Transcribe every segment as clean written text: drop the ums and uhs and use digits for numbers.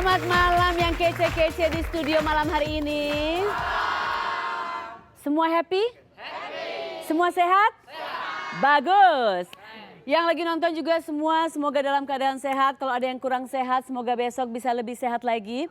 Selamat malam yang kece-kece di studio malam hari ini. Semua happy? Semua sehat? Bagus. Yang lagi nonton juga semua semoga dalam keadaan sehat. Kalau ada yang kurang sehat semoga besok bisa lebih sehat lagi.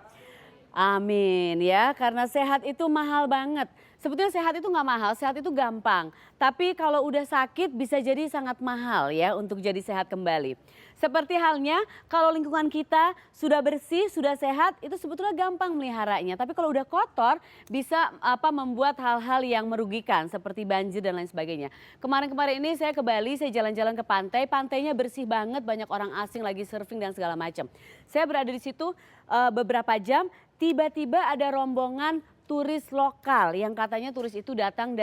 Amin ya, karena sehat itu mahal banget. Sebetulnya sehat itu nggak mahal, sehat itu gampang. Tapi kalau udah sakit bisa jadi sangat mahal ya untuk jadi sehat kembali. Seperti halnya kalau lingkungan kita sudah bersih, sudah sehat, itu sebetulnya gampang meliharanya. Tapi kalau udah kotor bisa membuat hal-hal yang merugikan seperti banjir dan lain sebagainya. Kemarin-kemarin ini saya ke Bali, saya jalan-jalan ke pantai, pantainya bersih banget, banyak orang asing lagi surfing dan segala macam. Saya berada di situ beberapa jam, tiba-tiba ada rombongan turis lokal yang katanya turis itu datang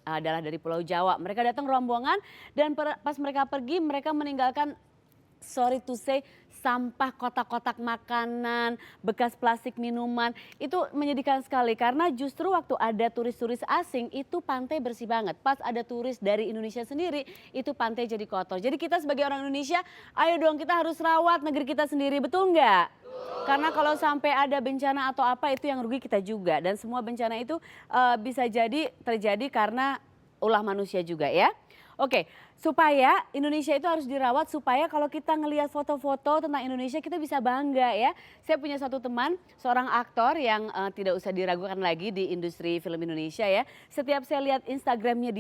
adalah dari Pulau Jawa. Mereka datang rombongan dan pas mereka pergi mereka meninggalkan, sorry to say, sampah kotak-kotak makanan, bekas plastik minuman. Itu menyedihkan sekali karena justru waktu ada turis-turis asing itu pantai bersih banget. Pas ada turis dari Indonesia sendiri itu pantai jadi kotor. Jadi kita sebagai orang Indonesia, ayo dong kita harus rawat negeri kita sendiri, betul nggak? Karena kalau sampai ada bencana atau apa itu yang rugi kita juga. Dan semua bencana itu bisa jadi terjadi karena ulah manusia juga ya. Oke, supaya Indonesia itu harus dirawat supaya kalau kita ngelihat foto-foto tentang Indonesia kita bisa bangga ya. Saya punya satu teman, seorang aktor yang tidak usah diragukan lagi di industri film Indonesia ya. Setiap saya lihat Instagramnya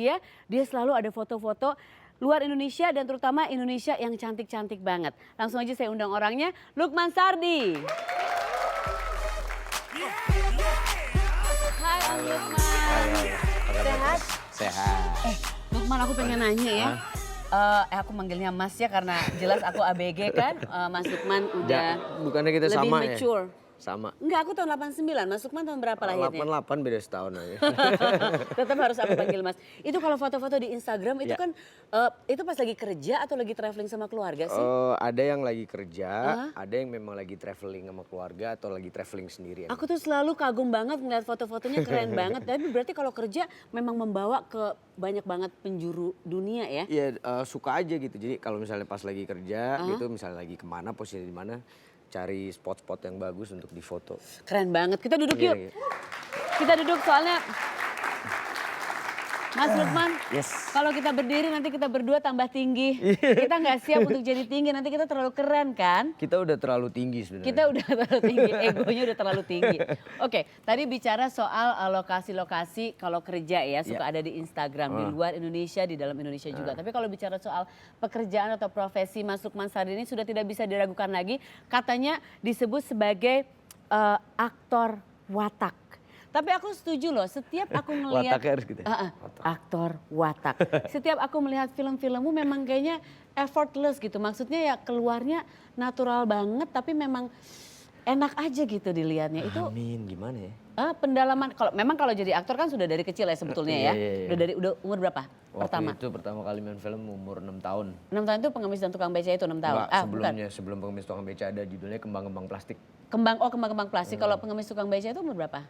dia selalu ada foto-foto luar Indonesia dan terutama Indonesia yang cantik-cantik banget. Langsung aja saya undang orangnya, Lukman Sardi. Hai Om Lukman. Sehat? Sehat. Lukman aku pengen nanya ya. Aku manggilnya Mas ya karena jelas aku ABG kan. Mas Lukman udah Bukannya kita lebih sama mature. ya? Sama. Enggak, aku tahun 89. Mas Lukman tahun berapa lahirnya? 88 beda setahun aja. Tetap harus aku panggil Mas. Itu kalau foto-foto di Instagram itu kan itu pas lagi kerja atau lagi traveling sama keluarga sih? Ada yang lagi kerja, ada yang memang lagi traveling sama keluarga atau lagi traveling sendirian. Aku tuh selalu kagum banget ngeliat foto-fotonya, keren banget. Tapi berarti kalau kerja memang membawa ke banyak banget penjuru dunia ya? Iya, suka aja gitu. Jadi kalau misalnya pas lagi kerja gitu, misalnya lagi kemana, posisi di mana, cari spot-spot yang bagus untuk difoto. Keren banget. Kita duduk yuk. Iya. Kita duduk soalnya Mas Lukman, Yes. kalau kita berdiri nanti kita berdua tambah tinggi. Kita nggak siap untuk jadi tinggi, nanti kita terlalu keren kan? Kita udah terlalu tinggi sebenarnya. Kita udah terlalu tinggi, egonya udah terlalu tinggi. Oke, tadi bicara soal lokasi-lokasi kalau kerja ya, suka ada di Instagram, di luar Indonesia, di dalam Indonesia juga. Tapi kalau bicara soal pekerjaan atau profesi Mas Lukman Sardi ini sudah tidak bisa diragukan lagi. Katanya disebut sebagai aktor watak. Tapi aku setuju loh, setiap aku melihat Wataknya harus gitu ya? aktor watak. Setiap aku melihat film-filmmu memang kayaknya effortless gitu. Maksudnya ya keluarnya natural banget tapi memang enak aja gitu dilihatnya. Itu Amin, gimana ya? pendalaman kalau jadi aktor kan sudah dari kecil ya sebetulnya ya. Udah umur berapa? Waktu itu pertama kali main film umur 6 tahun. 6 tahun itu Pengemis dan Tukang Beca itu 6 tahun. Enggak, sebelumnya, sebelum Pengemis Tukang Beca ada judulnya Kembang-Kembang Plastik. Kembang-kembang plastik. Kalau Pengemis Tukang Beca itu umur berapa?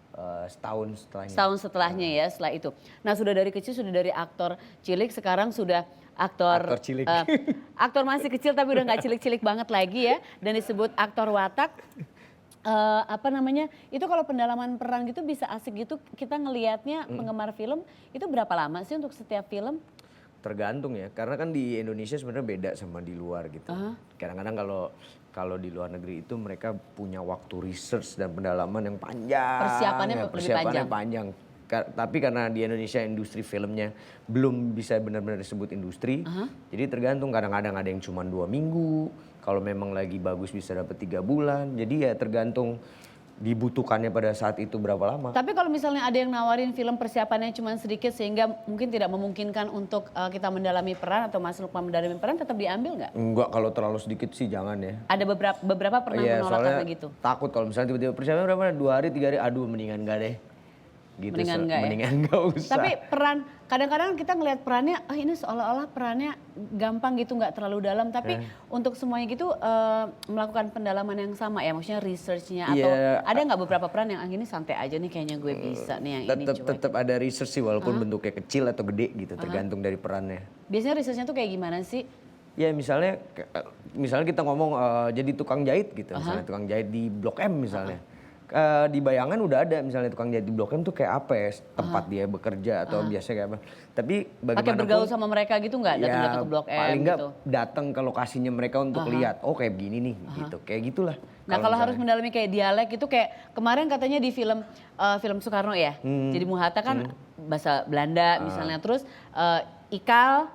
Setahun setelahnya. Setahun setelahnya ya, setelah itu. Nah sudah dari kecil, sudah dari aktor cilik, sekarang sudah aktor cilik. Aktor masih kecil tapi udah nggak cilik-cilik banget lagi ya. Dan disebut aktor watak. Itu kalau pendalaman peran gitu bisa asik gitu, kita ngelihatnya penggemar film itu berapa lama sih untuk setiap film? Tergantung ya, karena kan di Indonesia sebenarnya beda sama di luar gitu. Kadang-kadang kalau di luar negeri itu mereka punya waktu research dan pendalaman yang panjang. Persiapannya panjang. Tapi karena di Indonesia industri filmnya belum bisa benar-benar disebut industri, jadi tergantung, kadang-kadang ada yang cuma 2 minggu. Kalau memang lagi bagus bisa dapat 3 bulan. Jadi ya tergantung dibutuhkannya pada saat itu berapa lama. Tapi kalau misalnya ada yang nawarin film persiapannya cuma sedikit sehingga mungkin tidak memungkinkan untuk kita mendalami peran atau Mas Lukman mendalami peran, tetap diambil nggak? Enggak, kalau terlalu sedikit sih jangan ya. Ada beberapa pernah menolak karena gitu? Takut kalau misalnya tiba-tiba persiapan berapa, 2 hari 3 hari, aduh mendingan enggak deh. Gitu, mendingan enggak usah. Tapi peran, kadang-kadang kita ngelihat perannya, ini seolah-olah perannya gampang gitu, nggak terlalu dalam. Tapi untuk semuanya gitu melakukan pendalaman yang sama ya, maksudnya researchnya atau ada nggak beberapa peran yang ini santai aja nih kayaknya gue bisa nih yang ini coba. Tetap ada research sih walaupun bentuknya kecil atau gede gitu, tergantung dari perannya. Biasanya researchnya tuh kayak gimana sih? Ya misalnya kita ngomong jadi tukang jahit gitu, misalnya tukang jahit di Blok M misalnya. Di bayangan udah ada misalnya tukang jahit di Blok M tuh kayak apa ya, tempat dia bekerja atau biasanya kayak apa. Tapi Pakai bagaimanapun bergaul sama mereka gitu nggak? Datang-datang ke Blok M paling nggak gitu? datang ke lokasinya mereka untuk lihat, oh kayak begini nih gitu, kayak gitulah. Nah kalau harus mendalami kayak dialek itu kayak kemarin katanya di film Soekarno ya, jadi Muhatta kan bahasa Belanda misalnya, terus Ikal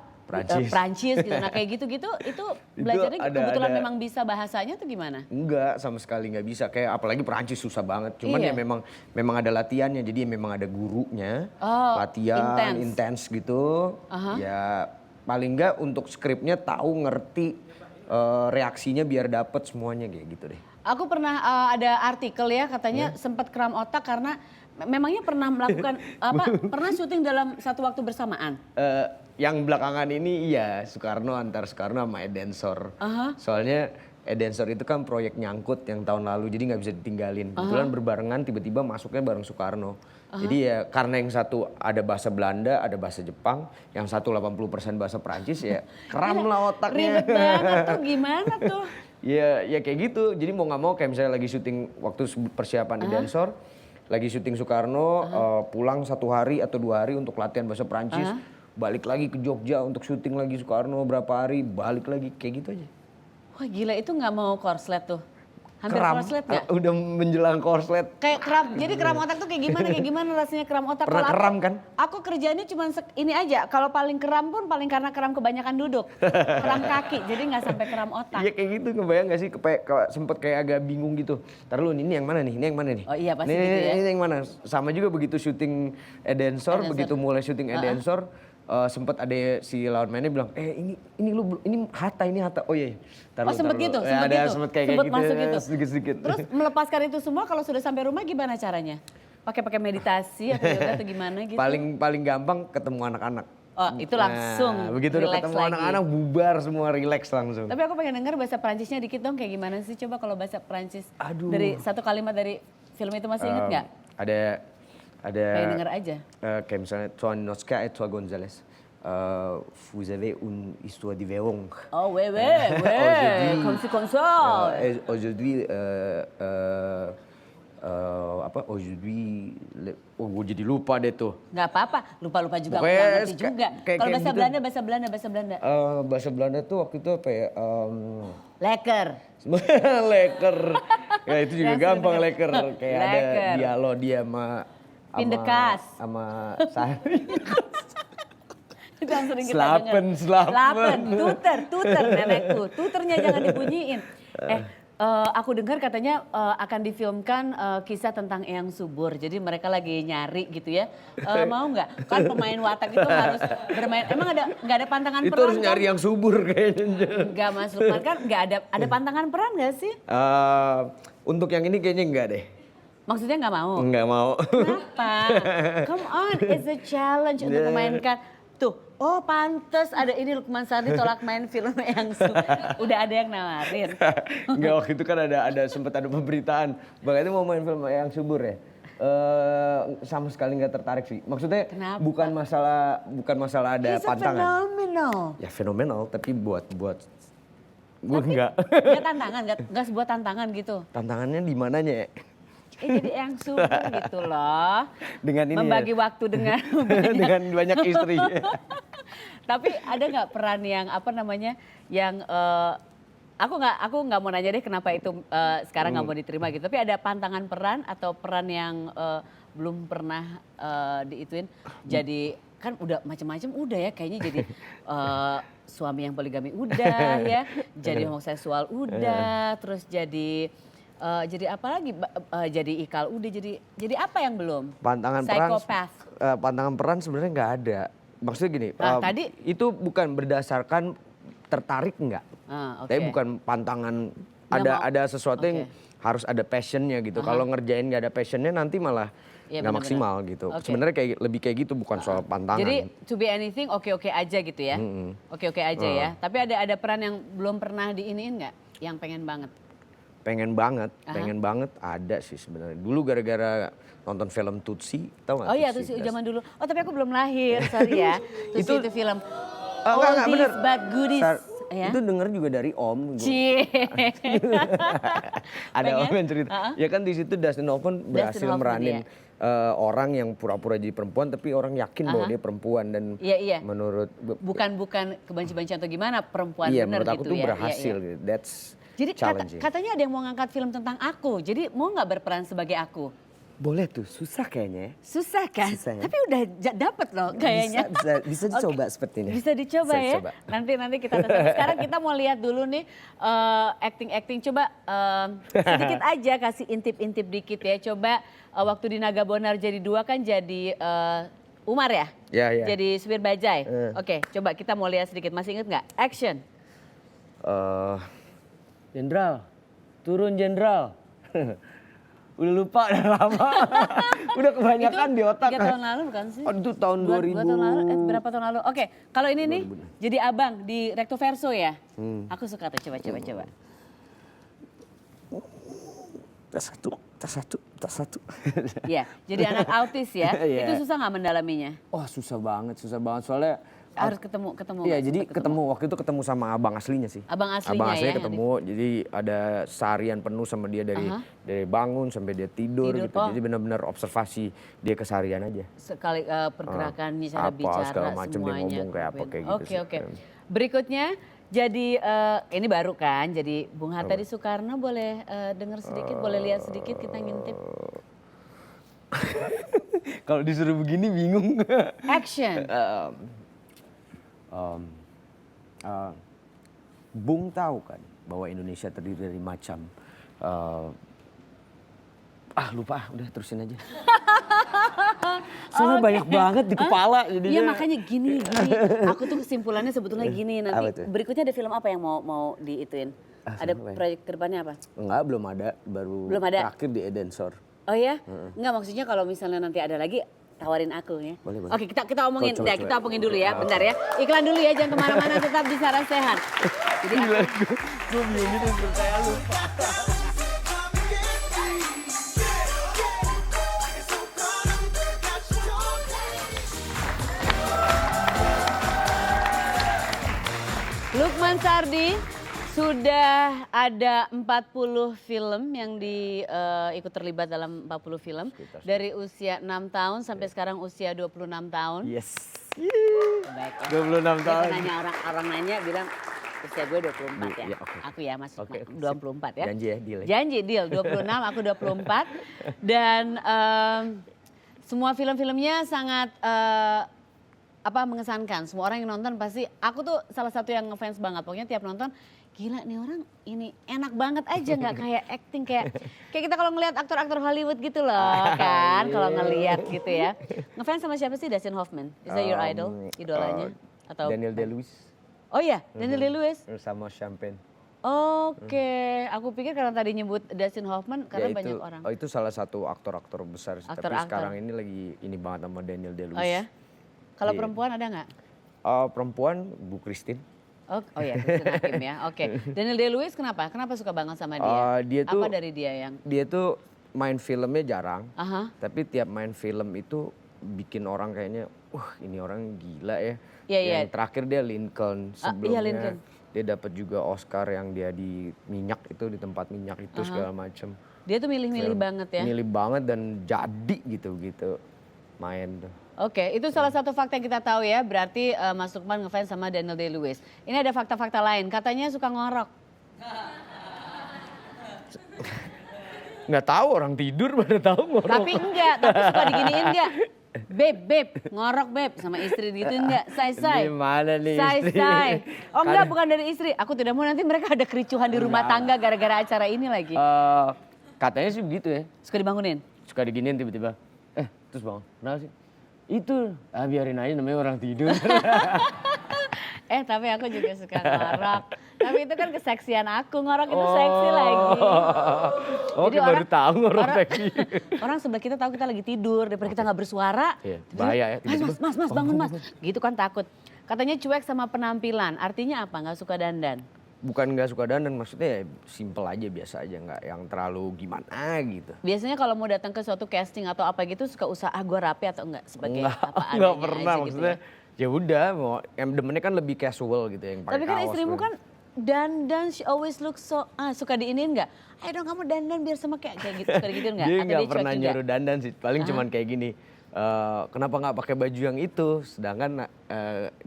Prancis gitu. Nah kayak gitu-gitu itu belajarnya kebetulan memang bisa bahasanya tuh gimana? Enggak, sama sekali nggak bisa. Kayak apalagi Perancis susah banget. Cuman ya memang ada latihannya. Jadi memang ada gurunya. Latihan intens gitu. Ya paling nggak untuk skripnya tahu ngerti reaksinya biar dapet semuanya kayak gitu deh. Aku pernah ada artikel ya katanya sempat kram otak karena memangnya pernah melakukan pernah syuting dalam satu waktu bersamaan? Yang belakangan ini iya antar Soekarno sama Edensor. Soalnya Edensor itu kan proyek nyangkut yang tahun lalu jadi nggak bisa ditinggalin. Kebetulan berbarengan tiba-tiba masuknya bareng Soekarno. Jadi ya karena yang satu ada bahasa Belanda, ada bahasa Jepang, yang satu 80% bahasa Perancis ya kram lah otaknya. Ribet banget tuh gimana tuh? Ya kayak gitu. Jadi mau nggak mau kayak misalnya lagi syuting waktu persiapan Edensor, lagi syuting Soekarno, pulang 1 hari atau 2 hari untuk latihan bahasa Perancis. Balik lagi ke Jogja untuk syuting lagi Soekarno berapa hari, balik lagi kayak gitu aja. Wah gila itu nggak mau korslet tuh? Hampir Kram, korslet nggak? udah menjelang korslet. Kayak kram, jadi kram otak tuh kayak gimana rasanya kram otak? Pernah Kalau kram kan? Aku kerjanya cuma ini aja, kalau paling kram pun paling karena kram kebanyakan duduk. Kram kaki, jadi nggak sampai kram otak. Iya kayak gitu, kebayang gak sih? Sempet kayak agak bingung gitu. Ntar lu ini yang mana nih, ini yang mana nih? Oh iya pasti ini, gitu ya. Ini yang mana? Sama juga begitu syuting Edensor, begitu mulai syuting Edensor. Sempet ada si lawan mainnya bilang, ini Hatta. Oh iya. Sempet gitu, Sempet kayak gitu, masuk gitu. Sedikit-sedikit. Terus melepaskan itu semua kalau sudah sampai rumah gimana caranya? Pakai meditasi atau yoga atau gimana gitu? Paling gampang ketemu anak-anak. Oh itu langsung begitu udah ketemu anak-anak bubar semua relax langsung. Tapi aku pengen denger bahasa Perancisnya dikit dong kayak gimana sih? Coba kalau bahasa Perancis dari satu kalimat dari film itu masih inget nggak? Ada pengen denger aja. Kayak misalnya Toi Nosca et Toi Gonzales. Vous avez une histoire de Véron. Oh ouais, comme ça. Aujourd'hui aujourd'hui gue jadi lupa deh tuh. Nggak apa-apa, lupa juga aku Pokoknya nggak ngerti juga. Kalau bahasa gitu. Belanda. Bahasa Belanda tuh waktu itu apa ya? Lekker. Lekker. Ya itu juga gampang lekker. Kayak ada dialog dia Pindekas. sama Sari. Itu yang sering kita Slapen. Tuter nenekku. Tuternya jangan dibunyiin. Aku dengar katanya akan difilmkan kisah tentang Eyang Subur. Jadi mereka lagi nyari gitu ya. Mau nggak? Kan pemain watak itu harus bermain. Emang nggak ada pantangan peran? Itu harus nyari yang subur kayaknya. Nggak masuk kan? Nggak ada pantangan peran nggak sih? Untuk yang ini kayaknya nggak deh. Maksudnya nggak mau? Nggak mau. Kenapa? Come on, it's a challenge untuk memainkan. Tuh, oh pantes ada ini Lukman Sardi tolak main film yang udah ada yang nawarin. Enggak, waktu itu kan sempat ada pemberitaan bahwa itu mau main film yang subur ya. Sama sekali nggak tertarik sih. Maksudnya kenapa? bukan masalah ada pantangan. Fenomenal. Ya fenomenal, tapi buat gue enggak. Nggak tantangan, nggak sebuah tantangan gitu. Tantangannya di mananya ya? Jadi yang subur gitu loh. Dengan ini membagi waktu dengan dengan banyak istri. Tapi ada nggak peran yang yang aku nggak mau nanya deh kenapa itu sekarang nggak mau diterima gitu. Tapi ada pantangan peran atau peran yang belum pernah diituin. Jadi kan udah macam-macam udah ya kayaknya jadi suami yang poligami udah ya, jadi homoseksual udah, terus jadi apa lagi? Jadi Ikal udah, jadi apa yang belum? Pantangan peran sebenarnya nggak ada. Maksudnya gini, tadi itu bukan berdasarkan tertarik nggak, tapi bukan pantangan. Ada sesuatu yang harus ada passionnya gitu. Kalau ngerjain nggak ada passionnya nanti malah nggak maksimal gitu. Sebenarnya lebih kayak gitu, bukan soal pantangan. Jadi to be anything oke aja gitu ya, oke aja ya. Tapi ada peran yang belum pernah diiniin nggak? Yang pengen banget? Pengen banget ada sih sebenarnya. Dulu gara-gara nonton film Tutsi, tau gak? Oh iya Tutsi zaman dulu. Oh tapi aku belum lahir, sorry ya. Tutsi itu film Oldies but goodies. Ya? Itu denger juga dari Om. Cie. Ada Pengen? Om yang cerita. Ya kan di situ Dustin Hoffman berhasil Hoffman, meranin orang yang pura-pura jadi perempuan tapi orang yakin bahwa dia perempuan dan Iya. menurut Bukan kebenci-bencian atau gimana, perempuan iya bener menurut aku gitu tuh ya. berhasil Iya. gitu. That's Jadi challenging. katanya ada yang mau ngangkat film tentang aku. Jadi mau nggak berperan sebagai aku? Boleh tuh, susah kayaknya ya. Susah kan? Susah ya? Tapi udah dapet loh kayaknya. Bisa dicoba sepertinya. Bisa dicoba Bisa ya. dicoba. Nanti kita tes. Sekarang kita mau lihat dulu nih acting. Coba sedikit aja kasih intip-intip dikit ya. Coba waktu di Naga Bonar jadi 2 kan jadi Umar ya? Ya. Jadi supir bajai. Oke, coba kita mau lihat sedikit. Masih inget nggak? Action. Jenderal, turun jenderal. Udah lupa, udah lama. Udah kebanyakan di otak. 3 tahun lalu bukan sih? Oh, itu tahun 2000. 2 tahun lalu, berapa tahun lalu? Oke, kalau ini nih jadi abang di Recto Verso ya. Aku suka tuh, coba. Tas satu. Iya, jadi anak autis ya. Iya. Itu susah nggak mendalaminya? Wah susah banget soalnya. Harus ketemu. Iya nggak? jadi Sempet ketemu waktu itu ketemu sama abang aslinya sih. Abang aslinya ya, ketemu, jadi ada seharian penuh sama dia dari bangun sampai dia tidur gitu. Oh. Jadi benar-benar observasi dia keseharian aja. Sekali pergerakannya, cara bicara segala macam dia semuanya. ngomong kayak apa kayak gitu. Oke. Berikutnya jadi ini baru kan, jadi Bung Hatta di Soekarno boleh dengar sedikit, boleh lihat sedikit, kita ngintip. Kalau disuruh begini bingung. Action. Bung tahu kan bahwa Indonesia terdiri dari macam lupa udah terusin aja. Soalnya banyak banget di kepala jadinya. Iya makanya gini. Aku tuh kesimpulannya sebetulnya gini. Nanti berikutnya ada film apa yang mau diituin? Ada proyek kedepannya apa? Enggak, belum ada, baru Belum ada? terakhir di Edensor. Oh ya? Enggak, maksudnya kalau misalnya nanti ada lagi tawarin aku ya. Boleh. Oke, kita omongin. Coba. Kita omongin dulu ya, bentar ya. Iklan dulu ya, jangan kemana-mana, tetap di Saran Sehat. Jadi Gue bingung gitu percaya lupa. Lukman Sardi sudah ada 40 film yang ikut terlibat dalam 40 film. Dari usia 6 tahun sampai sekarang usia 26 tahun. Yes. Baik ya. 26 tahun. Nanya orang nanya bilang usia gue 24 ya. Ya, okay. Aku ya masuk Okay, 24 ya. Janji ya, deal. Janji deal 26, aku 24. Dan semua film-filmnya sangat mengesankan. Semua orang yang nonton pasti, aku tuh salah satu yang ngefans banget. Pokoknya tiap nonton, gila nih orang ini enak banget aja, nggak kayak acting kayak kita kalau ngelihat aktor-aktor Hollywood gitu loh kan, kalau ngelihat gitu ya. Ngefans sama siapa sih? Dustin Hoffman, is that your idol, idolanya? Atau Daniel Day-Lewis. Oh iya, Daniel Day-Lewis. Sama Champagne. Oke, aku pikir karena tadi nyebut Dustin Hoffman karena Ya, banyak orang. Oh itu salah satu aktor-aktor besar. Tapi sekarang ini lagi ini banget sama Daniel Day-Lewis. Oh ya, kalau Iya. perempuan ada nggak? Perempuan Bu Christine. Oh ya, Christine Hakim ya. Oke. Daniel Day-Lewis kenapa? Kenapa suka banget sama dia? Dia tuh, apa dari dia yang? Dia tuh main filmnya jarang. Aha. Tapi tiap main film itu bikin orang kayaknya, ini orang gila ya. Iya. Yang terakhir dia Lincoln. Sebelumnya Lincoln. dia dapat juga Oscar yang dia di minyak itu, di tempat minyak itu segala macam. Dia tuh milih-milih banget ya. Milih banget dan jadi gitu main tuh. Oke, itu salah satu fakta yang kita tahu ya. Berarti Mas Lukman ngefans sama Daniel Day-Lewis. Ini ada fakta-fakta lain. Katanya suka ngorok. Nggak tahu, orang tidur pada tahu ngorok. Tapi suka diginiin enggak? Beb, ngorok beb sama istri gitu enggak? Say. Gimana nih istri? Say. Oh enggak, bukan dari istri. Aku tidak mau nanti mereka ada kericuhan di rumah tangga gara-gara acara ini lagi. Katanya sih begitu ya. Suka dibangunin? Suka diginiin tiba-tiba. Terus bangun, kenapa sih? Itu, biarin aja namanya orang tidur. Tapi aku juga suka ngorok. Tapi itu kan keseksian aku, ngorok itu seksi lagi. Oke, baru tahu ngorok seksi. Orang sebelah kita tahu kita lagi tidur, daripada kita nggak bersuara. Iya, bahaya ya. Mas, bangun mas. Gitu kan takut. Katanya cuek sama penampilan, artinya apa? Nggak suka dandan? Bukan nggak suka dandan, maksudnya simple aja, biasa aja, nggak yang terlalu gimana gitu. Biasanya kalau mau datang ke suatu casting atau apa gitu suka usaha gue rapi atau enggak sebagai apa adanya Nggak pernah aja maksudnya. gitu ya? Ya udah, mau yang demennya kan lebih casual gitu yang pakai Tapi kan kaos istrimu tuh. kan dandan, she always look so, suka diinin nggak? Ayo dong kamu dandan biar sama kayak gitu, suka digituin nggak? Dia Atau nggak dia cuek pernah juga? nyuruh dandan sih, paling cuman kayak gini. Kenapa nggak pakai baju yang itu? Sedangkan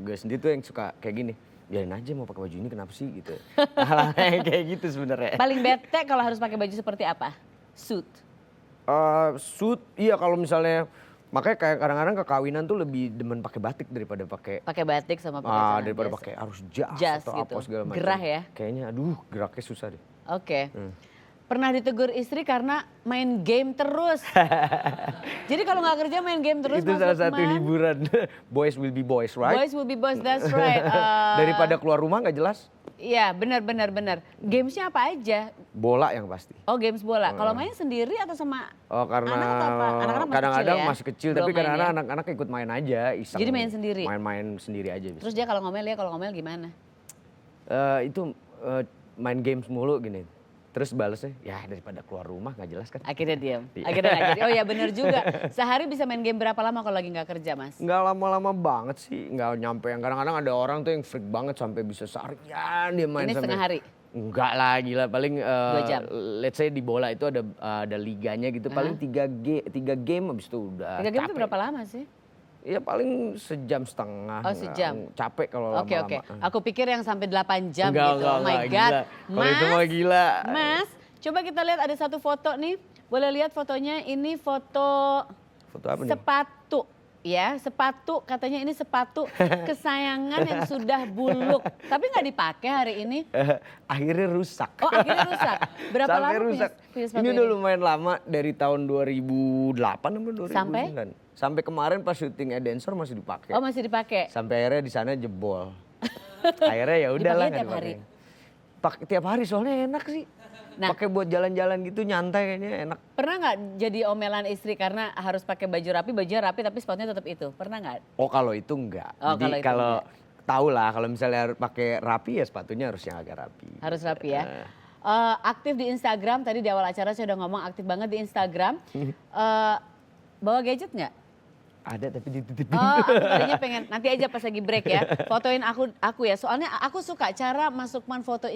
gue sendiri tuh yang suka kayak gini. Biarin aja mau pakai baju ini kenapa sih gitu. Hal kayak gitu sebenarnya. Paling bete kalau harus pakai baju seperti apa? Suit. Suit, iya kalau misalnya makanya kayak kadang-kadang ke kawinan tuh lebih demen pakai batik daripada pakai Pakai batik sama pakai celana daripada biasa. pakai harus jas atau gitu. apa segala macam. Gerah ya? Kayaknya aduh geraknya susah deh. Oke. Pernah ditegur istri karena main game terus. Jadi kalau nggak kerja main game terus Itu Mas salah satu Lukman. hiburan. Boys will be boys, right? Boys will be boys, that's right. Daripada keluar rumah nggak jelas. Iya benar. Gamesnya apa aja? Bola yang pasti. Oh games bola. Kalau main sendiri atau sama Oh karena anak atau apa? Anak-anak masih kadang-kadang kecil ya? masih kecil, Belum tapi main kadang-kadang ya? anak-anak ikut main aja, iseng. Jadi main sendiri? Main-main sendiri aja bisa. Terus dia kalau ngomel gimana? Itu main games mulu gini. Terus balesnya, ya daripada keluar rumah nggak jelas kan. Akhirnya diam. Iya. Akhirnya nggak jadi. Oh ya benar juga. Sehari bisa main game berapa lama kalau lagi nggak kerja Mas? Nggak lama-lama banget sih, nggak nyampe. Yang kadang-kadang ada orang tuh yang freak banget sampai bisa seharian dia main Ini sampai. setengah hari? Enggak lah gila, paling 2 jam? let's say di bola itu ada liganya gitu, paling 3 game habis itu udah 3 game itu capek. berapa lama sih? Ya paling sejam setengah. Oh, sejam. Capek kalau Oke. lama-lama. Aku pikir yang sampai 8 jam Enggak, gitu. Oh my enggak, God. gila. Kalau itu mah gila. Mas, coba kita lihat ada satu foto nih. Boleh lihat fotonya, ini foto Foto apa nih? sepatu. Ya, sepatu katanya ini sepatu kesayangan yang sudah buluk. Tapi nggak dipakai hari ini. Akhirnya rusak. Oh akhirnya rusak. Berapa Sampai lama rusak. punya sepatu Ini udah lumayan lama dari tahun 2008 atau 2009. Sampai? Sampai kemarin pas syuting Edensor masih dipakai. Oh masih dipakai? Sampai akhirnya di sana jebol. Akhirnya ya udahlah Dipakainya nggak tiap hari? dipakai. Tiap hari soalnya enak sih. Nah. Pakai buat jalan-jalan gitu nyantai kayaknya enak. Pernah nggak jadi omelan istri karena harus pakai baju rapi, bajunya rapi tapi sepatunya tetap itu? Pernah nggak? Oh kalau itu enggak. Oh, Jadi kalau itu kalau tahu lah kalau misalnya harus pakai rapi ya sepatunya harus yang agak rapi. Harus rapi ya. Aktif di Instagram, tadi di awal acara saya udah ngomong aktif banget di Instagram. Bawa gadget nggak? Ada tapi dititipin. Oh, aku tadinya pengen nanti aja pas lagi break ya, fotoin aku ya. Soalnya aku suka cara Mas Lukman foto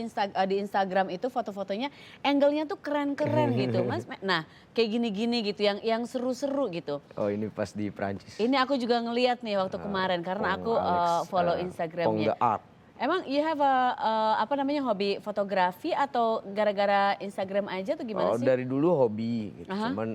di Instagram itu foto-fotonya angle-nya tuh keren-keren gitu, Mas. Nah, kayak gini-gini gitu yang seru-seru gitu. Oh ini pas di Prancis. Ini aku juga ngeliat nih waktu kemarin karena aku follow Instagramnya. Pong the Art. Emang you have hobi fotografi atau gara-gara Instagram aja tuh gimana sih? Dari dulu hobi gitu. Aha. Cuman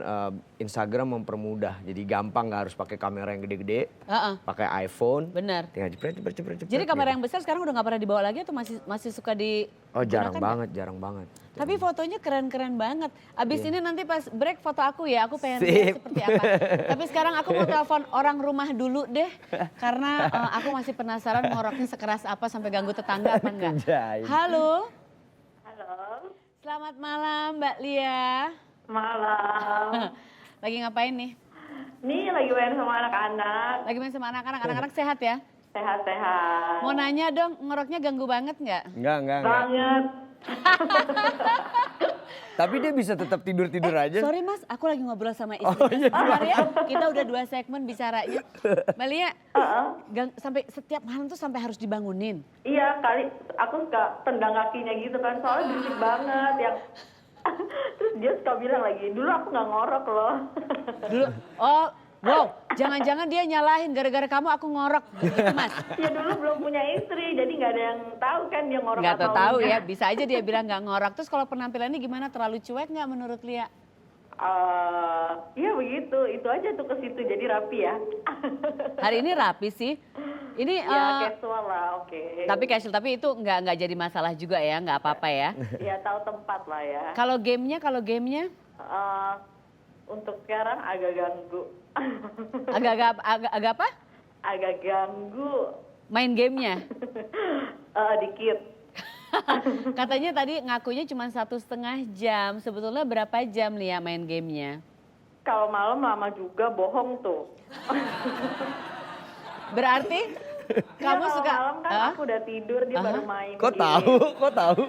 Instagram mempermudah. Jadi gampang nggak harus pakai kamera yang gede-gede. Heeh, Pakai iPhone. benar. Tinggal jepret. Jadi kamera yang besar sekarang udah nggak pernah dibawa lagi atau masih suka di? Oh jarang gunakan nggak? banget. Tapi fotonya keren-keren banget. Abis ini nanti pas break foto aku ya, aku pengen Sip. lihat seperti apa. Tapi sekarang aku mau telepon orang rumah dulu deh. Karena aku masih penasaran ngoroknya sekeras apa sampai ganggu tetangga apa enggak. Anjay. Halo, Halo, selamat malam Mbak Lia. malam. Lagi ngapain nih? Nih lagi main sama anak-anak, Lagi main sama anak-anak, anak-anak sehat ya? sehat-sehat. Mau nanya dong, ngoroknya ganggu banget nggak? Enggak. Banget. Tapi dia bisa tetap tidur-tidur aja. Sorry mas, aku lagi ngobrol sama istri. Sebentar ya, kita udah 2 segmen bicaranya. Mbak Lia, sampai setiap malam tuh sampai harus dibangunin. Iya kali, aku suka tendang kakinya gitu kan, soalnya berisik banget yang. Terus dia suka bilang lagi, dulu aku nggak ngorok loh. Dulu, wow, jangan-jangan dia nyalahin gara-gara kamu aku ngorok gitu mas. Ya dulu belum punya istri, jadi nggak ada yang tahu kan dia ngorok Nggak atau tahu enggak. ya, bisa aja dia bilang nggak ngorok. Terus kalau penampilannya gimana, terlalu cuek nggak menurut Lia? Iya begitu, itu aja tuh ke situ jadi rapi ya. Hari ini rapi sih. Ini Ya casual lah, oke. tapi casual, tapi itu nggak jadi masalah juga ya, nggak apa-apa ya. Ya tahu tempat lah ya. Kalau gamenya, Untuk sekarang agak ganggu. agak apa? Agak ganggu. Main gamenya. Dikit. Katanya tadi ngakunya cuma 1,5 jam. Sebetulnya berapa jam Lia main gamenya? Kalau malam lama juga bohong tuh. Berarti kamu Kalau suka? malam kan aku udah tidur dia baru main. Kok game. tahu?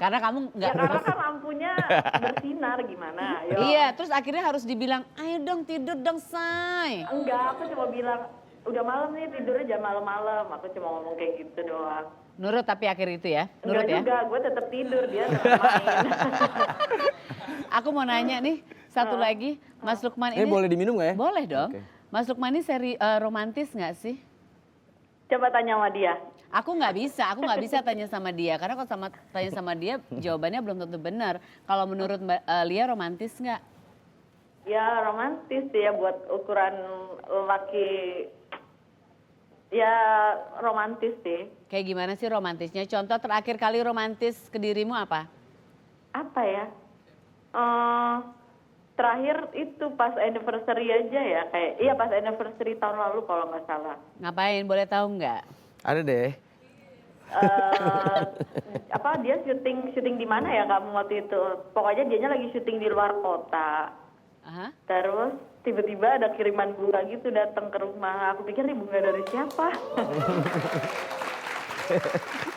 Karena kamu nggak. Ya karena kan lampunya bersinar gimana. Ayo. Iya, terus akhirnya harus dibilang, ayo dong tidur dong say. Enggak, aku cuma bilang udah malam nih tidurnya jam malam-malam. Aku cuma ngomong kayak gitu doang. Nurut tapi akhir itu ya? Nurut Enggak ya? juga, gue tetap tidur, dia tetap main. Aku mau nanya nih, satu lagi. Mas Lukman ini... boleh diminum nggak ya? Boleh dong. Oke. Mas Lukman ini romantis nggak sih? Coba tanya sama dia. Aku nggak bisa tanya sama dia. Karena kalau tanya sama dia, jawabannya belum tentu benar. Kalau menurut Lia romantis nggak? Ya romantis sih ya buat ukuran lelaki. Ya romantis sih. Kayak gimana sih romantisnya? Contoh terakhir kali romantis ke dirimu apa? Apa ya? Terakhir itu pas anniversary aja ya. Iya pas anniversary tahun lalu kalau nggak salah. Ngapain? Boleh tahu nggak? Ada deh. Dia syuting di mana ya kamu waktu itu? Pokoknya dianya lagi syuting di luar kota. Aha. Terus tiba-tiba ada kiriman bunga gitu datang ke rumah. Aku pikir nih bunga dari siapa?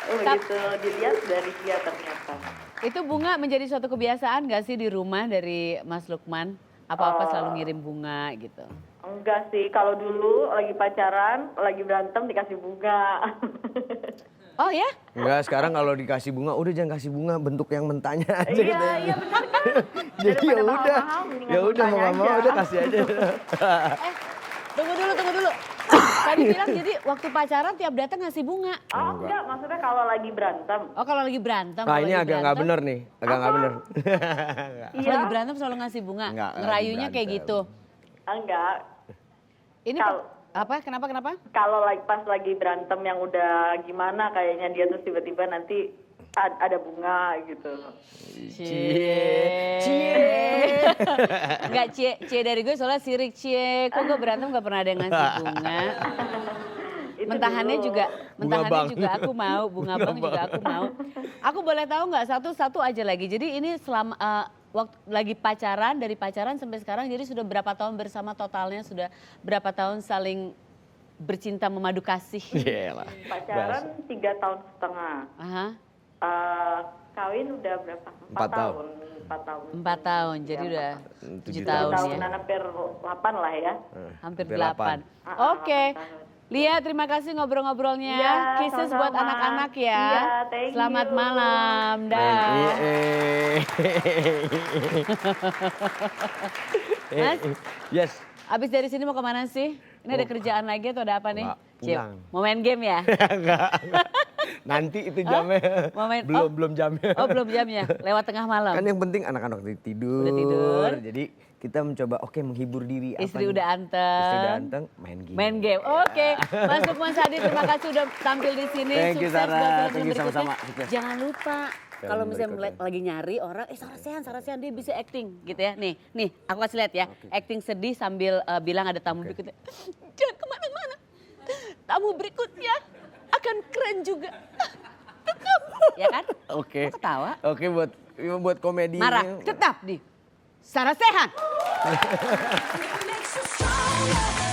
Begitu dilihat dari dia ternyata. Itu bunga menjadi suatu kebiasaan nggak sih di rumah dari Mas Lukman? Apa-apa selalu ngirim bunga gitu? Enggak sih, kalau dulu lagi pacaran, lagi berantem dikasih bunga. Oh ya? Enggak, sekarang kalau dikasih bunga, udah jangan kasih bunga bentuk yang mentahnya aja. Iya benar kan. Jadi ya Daripada udah, mahal-mahal, mendingan ya udah mau mentahnya nggak mau aja. udah kasih aja. Tunggu dulu. Tadi bilang jadi waktu pacaran tiap datang ngasih bunga. Oh enggak, maksudnya kalau lagi berantem. Oh kalau lagi berantem. Nah kalau ini lagi agak nggak berantem- bener nih, agak nggak bener. Kalau Iya, lagi berantem selalu ngasih bunga. Enggak, lagi Ngerayunya kayak berantem. gitu. enggak. Ini Kalau- apa? Kenapa? Kalau pas lagi berantem yang udah gimana kayaknya dia terus tiba-tiba nanti ada bunga gitu. Enggak cie dari gue soalnya sirik cie. Kok gue berantem gak pernah ada yang ngasih bunga. Itu Mentahannya dulu. juga, Bang. aku mau, bunga bang juga aku mau. Aku boleh tahu nggak satu aja lagi. Jadi ini selama waktu lagi pacaran, dari pacaran sampai sekarang, jadi sudah berapa tahun bersama totalnya, sudah berapa tahun saling bercinta memadu kasih. Iyalah. Pacaran 3 tahun setengah. Aha, Kawin udah berapa? 4 tahun. 4 tahun. 4 tahun, jadi Ya, udah 7 7 tahun. tahun ya. Tahunan hampir 8 lah ya. Hampir Hampir 8. 8. Oke. 8 tahun. Lia, terima kasih ngobrol-ngobrolnya. Iya, Kisses sama-sama. buat anak-anak ya. Iya, thank Selamat you. malam. Dah. Mas? Yes. Abis dari sini mau kemana sih? Ini ada kerjaan lagi atau ada apa nih? Enggak, Cip, pulang. mau main game ya? Enggak. Nanti itu jamnya. Mau main- Belum jamnya. Oh belum jamnya, lewat tengah malam. Kan yang penting anak-anak tidur. Udah tidur. Jadi kita mencoba menghibur diri. Istri nih? udah anteng. Istri udah anteng, main game. Main game, oke. Mas Lukman Sadi, terima kasih udah tampil di sini. Thank you, Sukses Sarah. buat film-film Thank you, berikutnya. sama-sama. Sukses. Jangan lupa, kalau Film misalnya berikutnya. lagi nyari orang, Sarah Sehan dia bisa acting gitu ya. Nih, aku kasih lihat ya. Acting sedih sambil bilang ada tamu berikutnya. Jangan kemana-mana. Tamu berikutnya akan keren juga. Tetap. Ya kan? Oke. Kok ketawa? Oke buat komedi. Marah, tetap di Sarah Sehan. Makes you stronger.